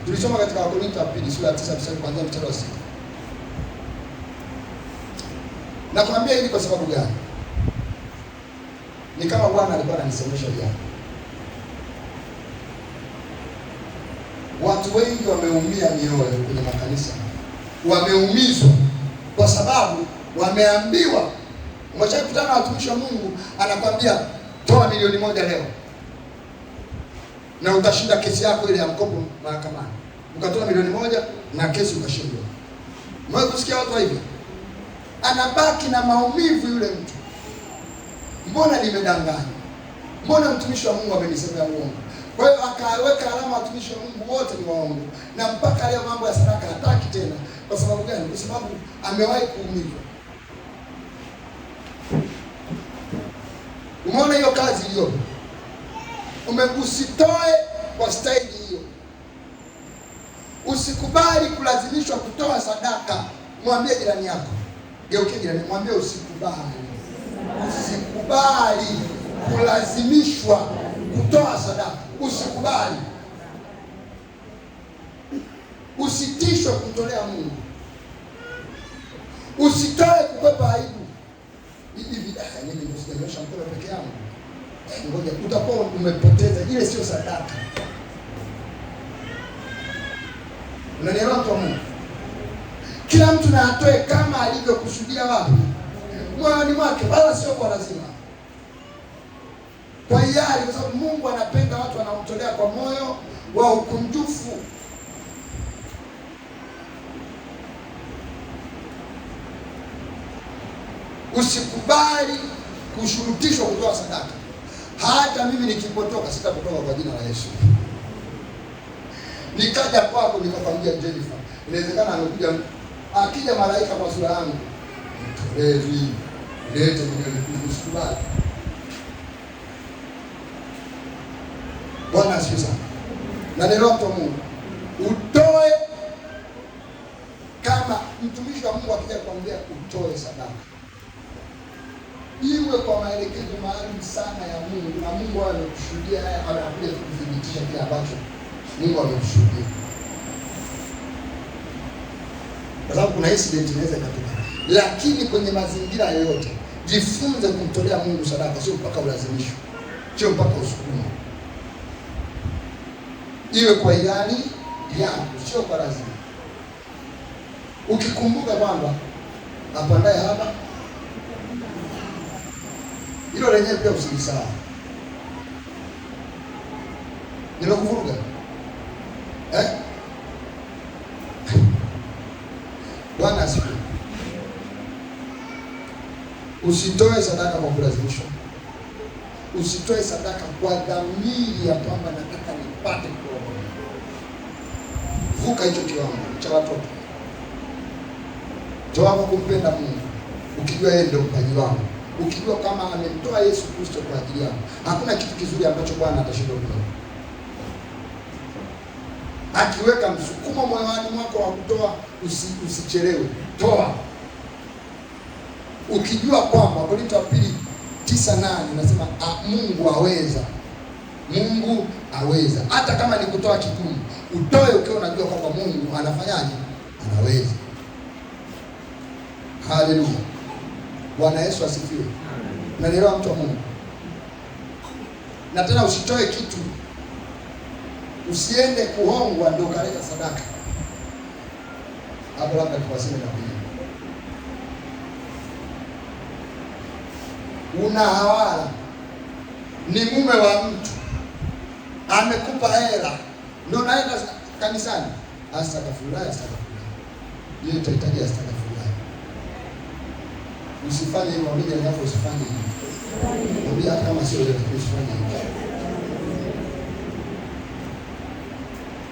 Tulisoma katika Wakorintho wa pili sura ya 9 kuanzia mstari wa 6. Nakwambia hili kwa sababu gani? Ni kama Bwana alikuwa ananisemesha jana. Watu wengi wameumia mioyo kwenye makanisa. Wameumizwa kwa sababu wameambiwa. Umeshakutana na watumishi wa Mungu anakwambia toa milioni 1 leo na utashinda kesi yako ile ya mkopo mahakamani. Ukatoa milioni 1 na kesi ukashindwa. Mwewe kusikia watu hivi? Anabaki na maumivu yule mtu. Mbona nimedanganya? Mbona mtumishi wa Mungu amenisemea uongo? Kwa hiyo akaweka alama watumishi wa Mungu wote ni waongo. Na mpaka leo mambo ya sadaka hataki tena. Kwa sababu gani? Kwa sababu amewahi kuumizwa. Umeona hiyo kazi hiyo? Usitoe kwa staili hiyo. Usikubali kulazimishwa kutoa sadaka. Mwambie jirani yako. Geuke jirani, mwambie usikubali. Usikubali kulazimishwa kutoa sadaka. Usikubali. Usitishwe kumtolea Mungu. Usitoe kukwepa aibu. Hivi mimi nisinyosha mkono peke yangu. Ngoja utakuwa umepoteza. Ile sio sadaka. Unanielewa mtu wa Mungu? Kila mtu na atoe kama alivyokusudia wapi? Moyoni mwake, wala sio kwa lazima. Kwa hiari, kwa sababu Mungu anapenda watu wanaomtolea kwa moyo wa ukunjufu. Usikubali kushurutishwa kutoa sadaka. Hata mimi nikipotoka sitapotoka kwa jina la Yesu. Nikaja kwako nikakwambia Jennifer, inawezekana amekuja akija malaika kwa sura yangu. Mtolevi, lete milioni, usikubali. Bwana asifiwe sana. Na neno la Mungu, utoe kama mtumishi wa Mungu akija kuambia utoe sadaka. Iwe kwa maelekezo maalum sana ya Mungu, na Mungu anakushuhudia haya, anakuja kudhibitisha kile ambacho Mungu amekushuhudia. Kwa sababu kuna incident inaweza ikatokea. Lakini kwenye mazingira yoyote, jifunze kumtolea Mungu sadaka, sio mpaka ulazimishwe. Sio mpaka usukume. Iwe kwa hiari yako, sio kwa lazima. Ukikumbuka kwamba apandaye hapa, hilo lenyewe pia usilisahau. Nimekuvuruga? Bwana asifiwe. Usitoe sadaka kwa kulazimishwa. Usitoe sadaka kwa dhamiri ya kwamba nataka nipate kuokoka. Vuka hicho kiwango cha watoto. Toa kwa kumpenda Mungu. Ukijua yeye ndio mpaji wako. Ukijua kama amemtoa Yesu Kristo kwa ajili yako. Hakuna kitu kizuri ambacho Bwana atashindwa kutoa. Akiweka msukumo moyoni mwako wa kutoa, usichelewe. Toa. Ukijua kwamba Wakorintho wa pili 9:8 nasema Mungu aweza. Mungu aweza. Hata kama ni kutoa kikumu, utoe ukiwa unajua kwamba Mungu anafanyaje? Anaweza. Haleluya. Bwana Yesu asifiwe. Unanielewa mtu wa Mungu? Na tena usitoe kitu. Usiende kuhongwa ndio kaleta sadaka. Hapo labda tuwaseme na pili. Una hawala. Ni mume wa mtu. Amekupa hela. Ndio naenda kanisani. Astaghfirullah. Hiyo itahitaji astaghfirullah. Usifanye hivyo, mwambie hapo usifanye hivyo. Mwambie hata kama sio leo usifanye hivyo.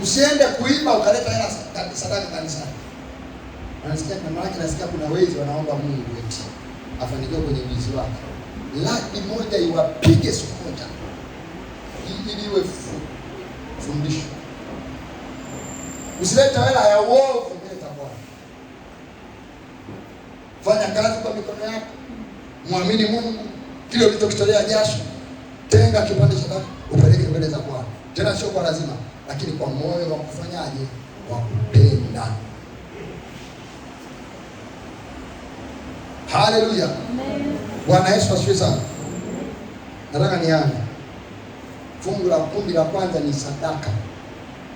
Usiende kuiba ukaleta hela sadaka kanisani. Anasikia kama wake nasikia kuna wezi wanaomba Mungu eti afanikiwe kwenye wizi wake. Laki moja iwapige siku moja. Ili iwe fundisho. Usilete hela ya uovu mbele za Bwana. Fanya kazi kwa mikono yako. Muamini Mungu. Kile ulichokitolea jasho, tenga kipande cha sadaka upeleke mbele za Bwana. Tena sio kwa lazima. lakini kwa moyo wa kufanyaje? Wa kupenda. Haleluya, Bwana Yesu asifiwe sana. Nataka nianze fungu la kundi la kwanza ni sadaka.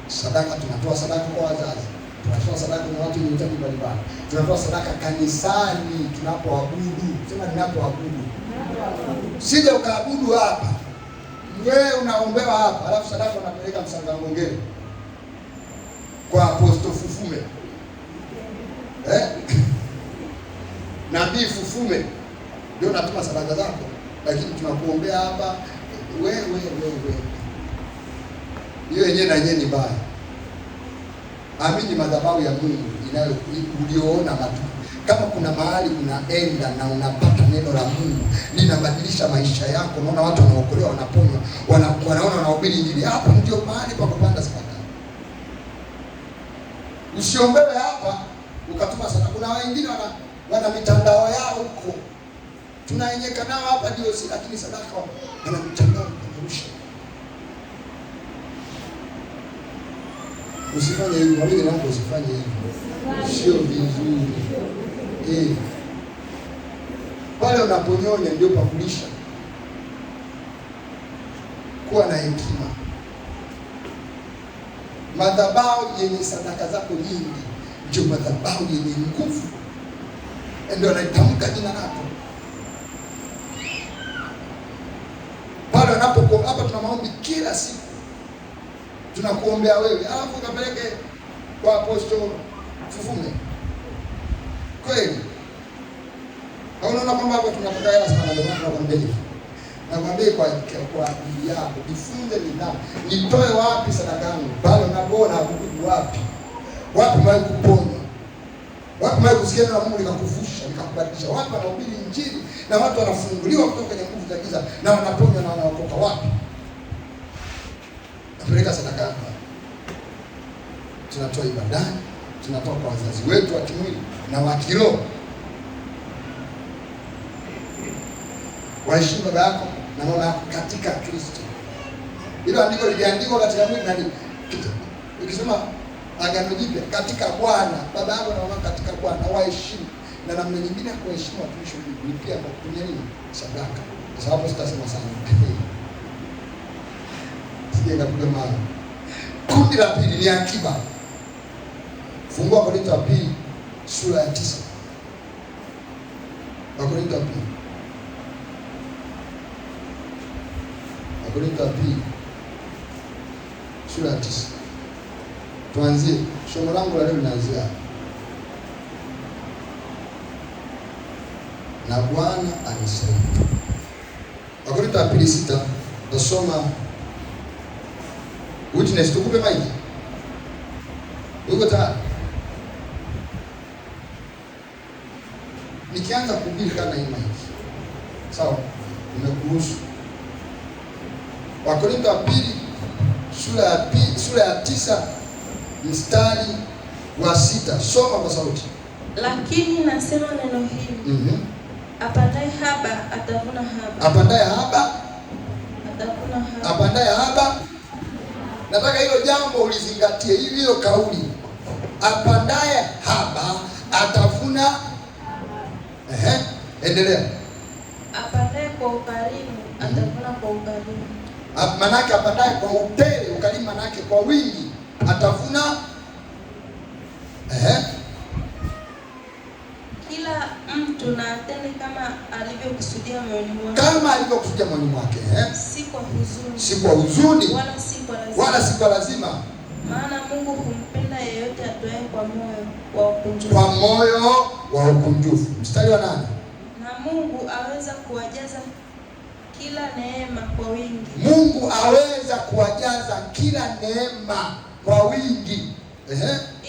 Sadaka, tunatoa sadaka kwa wazazi, tunatoa sadaka kwa watu wenye uhitaji mbalimbali, tunatoa sadaka kanisani tunapoabudu. Sema ninapoabudu. Sije ukaabudu hapa, wewe unaombewa hapa, alafu sadaka unapeleka Msangangongere kwa Apostle Fufume, Nabii Fufume ndio natuma sadaka zako, lakini tunakuombea hapa wewe. Hiyo yenyewe na yenyewe ni baya. Amini madhabahu ya Mungu inayo ulioona watu. Kama kuna mahali unaenda na unapata neno la Mungu linabadilisha maisha yako, unaona watu wanaokolewa, wanaponywa, wanaona wanahubiri Injili, hapo ndio mahali pa kupanda sadaka. Usiombewe hapa ukatuma sadaka. Kuna wengine wana mitandao yao huko, tunaenyeka nao hapa ndio si, lakini sadaka wana mitandao kurusha. Usifanye hivyo, mimi naomba usifanye hivyo. Sio vizuri. Pale unaponyonya ndio pakulisha. Kuwa na hekima. Madhabahu yenye sadaka zako nyingi ndio madhabahu yenye nguvu. Ndio anaitamka jina lako. Pale unapokuwa hapa, tuna maombi kila siku. Tunakuombea wewe, alafu ukapeleke kwa Apostle Fufume. Kweli? Unaona kwamba hapa tunapata hela sana, ndio maana nakwambia hivi. Nakwambia kwa ajili yako, jifunze nidhamu. Nitoe wapi sadaka yangu? Pale unapoona kukudu wapi? Wapi mwa kuponywa? Wapi mwa kusikia na Mungu likakuvusha, likakubadilisha? Wapi wanahubiri Injili na watu wanafunguliwa kutoka kwenye nguvu za giza na wanaponywa na wanaokoka? Wapi? Napeleka sadaka hapa. Tunatoa ibadani, tunatoa kwa wazazi wetu wa kimwili na wa kiroho. Waheshimu baba yako na mama yako katika Kristo. Hilo andiko liliandikwa katika mwili na ukisema Agano Jipya, katika Bwana. Baba yako na mama katika Bwana waheshimu. Na namna nyingine ya kuheshimu watumishi ni pia kwa kutumia nini? Sadaka. Kwa sababu sitasema sana. Sijakapiga maana. Kundi la pili ni akiba. Fungua Wakorintho wa pili sura ya 9. Wakorintho wa pili. Wakorintho wa pili sura ya 9. Tuanzie. Somo langu la leo linaanzia na Bwana anisaidia. Wakorintho wa pili 6. Tutasoma witness. Tukupe maiki. Uko tayari? Nikianza kuhubiri kana hii maiki. Sawa? Nimekuruhusu. Wakorintho wa pili sura ya 9 mstari wa 6. Soma kwa sauti. Lakini nasema neno hili. Apandaye haba atavuna haba. Apandaye haba atavuna haba. Apandaye haba. Nataka hilo jambo ulizingatie, hiyo kauli. Apandaye haba atavuna. Endelea. Apandaye kwa ukarimu atavuna kwa ukarimu. Manake apandaye kwa upele, ukarimu manake kwa wingi, atavuna. Kila mtu na atende kama alivyokusudia moyoni mwake. Kama alivyokusudia moyoni mwake, Si kwa huzuni. Si kwa huzuni. Wala si kwa lazima. Maana Mungu humpenda yeyote atoaye kwa moyo wa ukunjufu. Kwa moyo wa ukunjufu. Mstari wa 8. Na Mungu aweza kuwajaza kila neema kwa wingi. Mungu aweza kuwajaza kila neema kwa wingi.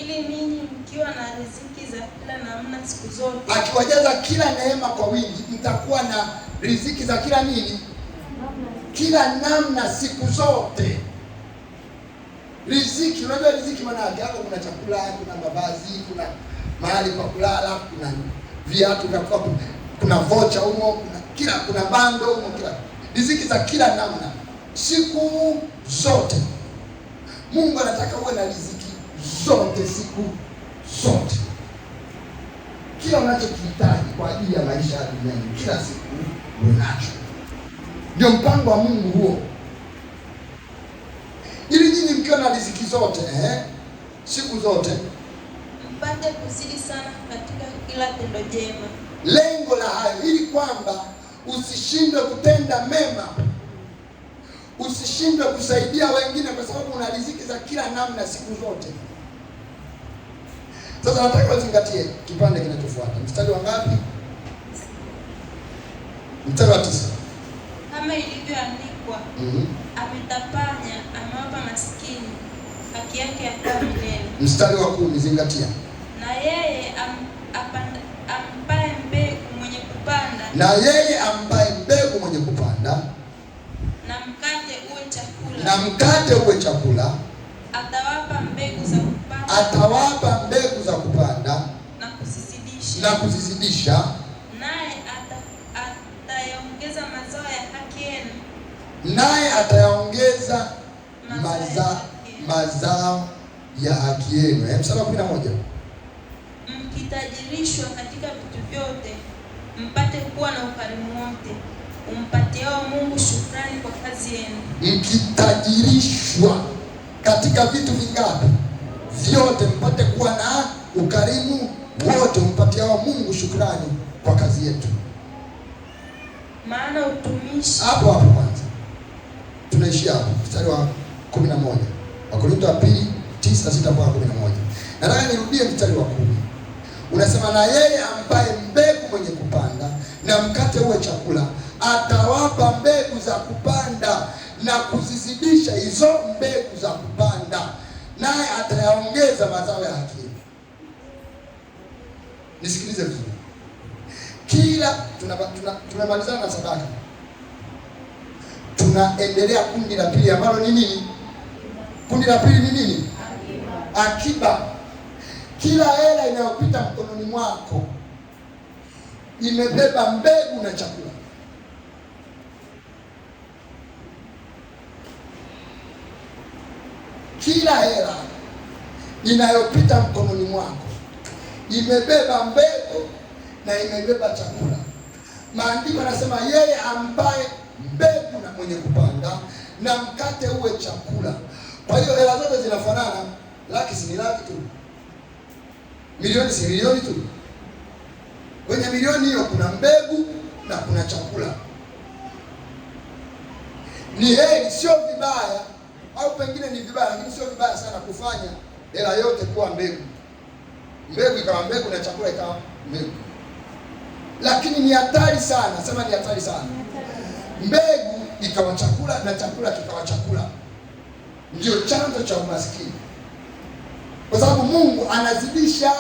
Ili ninyi mkiwa na riziki za kila namna siku zote. Akiwajaza kila neema kwa wingi, mtakuwa na riziki za kila nini? Kila namna siku zote. Riziki, unajua riziki maana yake hapo kuna chakula, kuna mavazi, kuna mahali pa kulala, kuna viatu vya kwa, kuna vocha humo, kuna bando humo, kila riziki za kila namna siku zote. Mungu anataka uwe na riziki zote siku zote, kila unachokihitaji kwa ajili ya maisha ya duniani kila siku unacho. Ndio mpango wa Mungu huo, ili nyinyi mkiwa na riziki zote siku zote mpate kuzidi sana katika kila tendo jema. Lengo la hayo ili kwamba usishindwe kutenda mema, usishindwe kusaidia wengine, kwa sababu una riziki za kila namna siku zote. Sasa nataka uzingatie kipande kinachofuata. Mstari wa ngapi? Mstari wa 9. Kama ilivyoandikwa, ametapanya, amewapa maskini, haki yake yakaa milele. Mstari wa 10, zingatia. Na yeye ampaye mbegu mwenye kupanda, na yeye ampaye mbegu mwenye kupanda, na mkate uwe chakula, na mkate uwe chakula, atawapa mbegu za kupanda, atawapa mbegu za kupanda na kuzizidisha, naye atayaongeza mazao ya haki yenu, naye atayaongeza mazao ya haki yenu. Mstari wa 11. Mkitajirishwa katika vitu vyote, mpate kuwa na ukarimu wote, umpatiao Mungu shukrani kwa kazi yenu. Mkitajirishwa katika vitu vingapi? Vyote. Mpate kuwa na ukarimu wote, umpatiao Mungu shukrani kwa kazi yetu. Maana utumishi, hapo kwanza tunaishia hapo, mstari wa 11. Wakorintho wa pili 9:6-11. Nataka nirudie mstari wa 10. Unasema, na yeye ampaye mbegu mwenye kupanda na mkate uwe chakula, atawapa mbegu za kupanda na kuzizidisha hizo mbegu za kupanda, naye atayaongeza mazao ya haki. Nisikilize vizuri. Kila tunamalizana na sadaka, tunaendelea kundi la pili ambalo ni nini? Kundi la pili ni nini? Akiba. Kila hela inayopita mkononi mwako imebeba mbegu na chakula. Kila hela inayopita mkononi mwako imebeba mbegu na imebeba chakula. Maandiko yanasema yeye ambaye mbegu na mwenye kupanda na mkate uwe chakula. Kwa hiyo hela zote zinafanana, laki si laki tu, milioni si milioni tu. Kwenye milioni hiyo kuna mbegu na kuna chakula. Ni heri, sio vibaya, au pengine ni vibaya, lakini sio vibaya sana kufanya hela yote kuwa mbegu. Mbegu ikawa mbegu na chakula ikawa mbegu. Lakini ni hatari sana, sema ni hatari sana. Mbegu ikawa chakula na chakula kikawa chakula. Ndio chanzo cha umaskini. Kwa sababu Mungu anazidisha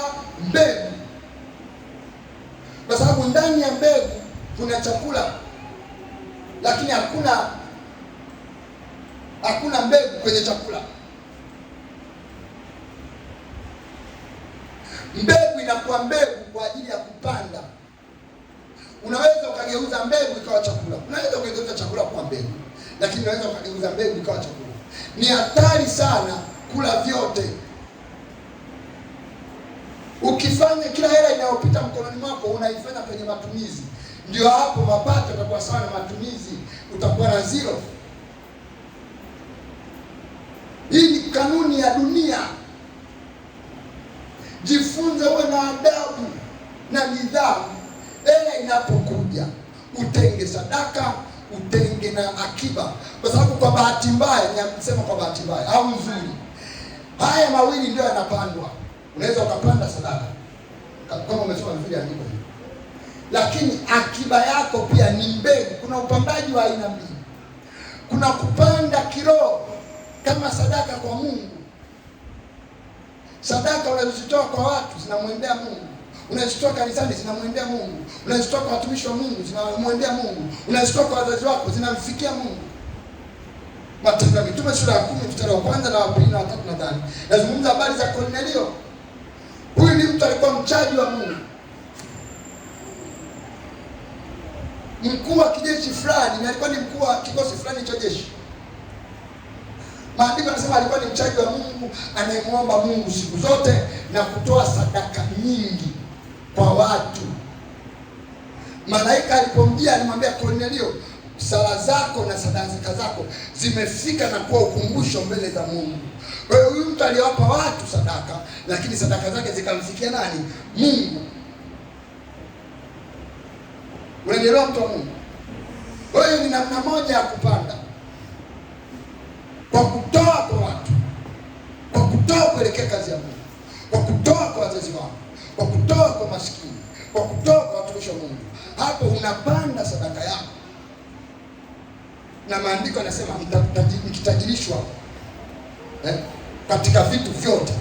mbegu. Kwa sababu ndani ya mbegu kuna chakula, lakini hakuna mbegu kwenye chakula. Mbegu inakuwa mbegu kwa ajili ya kupanda. Unaweza ukageuza mbegu ikawa chakula. Unaweza ukageuza chakula kuwa mbegu, lakini unaweza ukageuza mbegu ikawa chakula. Ni hatari sana kula vyote. Ukifanya kila hela inayopita mkononi mwako unaifanya kwenye matumizi, ndio hapo mapato yatakuwa sawa na matumizi, utakuwa na zero. Hii ni kanuni ya dunia. Jifunze uwe na adabu na nidhamu. Hela inapokuja utenge sadaka, utenge na akiba, kwa sababu kwa bahati mbaya, ninasema kwa bahati mbaya au nzuri, haya mawili ndio yanapandwa. Unaweza ukapanda sadaka kama umesoma vile andiko hili, lakini akiba yako pia ni mbegu. Kuna upandaji wa aina mbili. Kuna kupanda kiroho kama sadaka kwa Mungu. Sadaka unazozitoa kwa watu zinamwendea Mungu. Unazitoa kanisani zinamwendea Mungu. Unazitoa kwa watumishi wa Mungu zinamwendea Mungu. Unazitoa kwa wazazi wako zinamfikia Mungu. Matendo ya Mitume sura ya 10 mstari wa 1 na wa 2 na wa 3 nadhani. Nazungumza habari za Kornelio. Huyu ni mtu alikuwa mchaji wa Mungu. Mkuu wa kijeshi fulani, alikuwa ni mkuu wa kikosi fulani cha jeshi. Maandiko yanasema alikuwa ni mchaji wa Mungu, anayemwomba Mungu siku zote na kutoa sadaka nyingi kwa watu. Malaika alipomjia alimwambia Kornelio, sala zako na sadaka zako zimefika na kuwa ukumbusho mbele za Mungu. Kwa hiyo huyu mtu aliwapa watu sadaka, lakini sadaka zake zikamfikia nani? Mungu. Unaelewa mtu wa Mungu? Kwa hiyo ni namna moja ya kupanda, kwa kutoa kwa watu, kwa kutoa kuelekea kazi ya Mungu, kwa kutoa kwa wazazi wako, kwa kutoa kwa maskini, kwa kutoa kwa watumishi wa Mungu. Hapo unapanda sadaka yako, na maandiko yanasema mkitajirishwa katika vitu vyote